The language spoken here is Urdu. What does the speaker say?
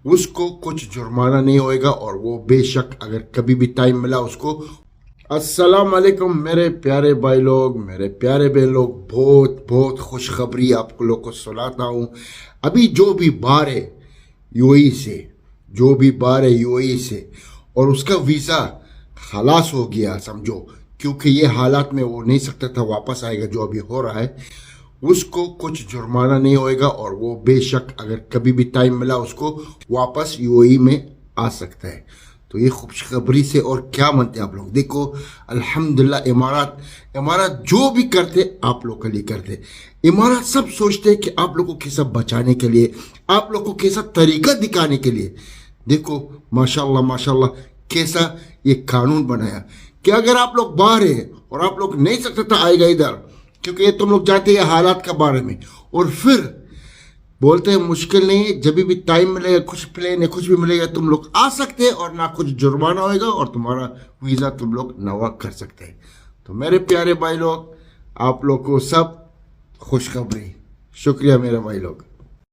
اس کو کچھ جرمانہ نہیں ہوئے گا، اور وہ بے شک اگر کبھی بھی ٹائم ملا اس کو۔ السلام علیکم میرے پیارے بھائی لوگ، میرے پیارے بہن لوگ، بہت بہت خوشخبری آپ کو لوگ کو سناتا ہوں۔ ابھی جو بھی باہر ہے یو اے سے، اور اس کا ویزا خلاص ہو گیا سمجھو، کیونکہ یہ حالات میں وہ نہیں سکتا تھا واپس آئے گا، جو ابھی ہو رہا ہے اس کو کچھ جرمانہ نہیں ہوئے گا، اور وہ بے شک اگر کبھی بھی ٹائم ملا اس کو واپس یو اے میں آ سکتا ہے۔ تو یہ خوشخبری سے اور کیا مانتے آپ لوگ؟ دیکھو الحمدللہ، امارات جو بھی کرتے آپ لوگ کے لیے کرتے۔ امارات سب سوچتے کہ آپ لوگ کو کیسا بچانے کے لیے، آپ لوگ کو کیسا طریقہ دکھانے کے لیے۔ دیکھو ماشاءاللہ کیسا یہ قانون بنایا کہ اگر آپ لوگ باہر ہیں اور آپ لوگ نہیں سکتا تھا آئے گا ادھر، کیونکہ یہ تم لوگ جانتے ہیں حالات کے بارے میں، اور پھر بولتے ہیں مشکل نہیں ہے، جب بھی ٹائم ملے گا، کچھ پلین ہے، کچھ بھی ملے گا، تم لوگ آ سکتے ہیں، اور نہ کچھ جرمانہ ہوئے گا، اور تمہارا ویزا تم لوگ نوا کر سکتے ہیں۔ تو میرے پیارے بھائی لوگ، آپ لوگ کو سب خوشخبری، شکریہ میرے بھائی لوگ۔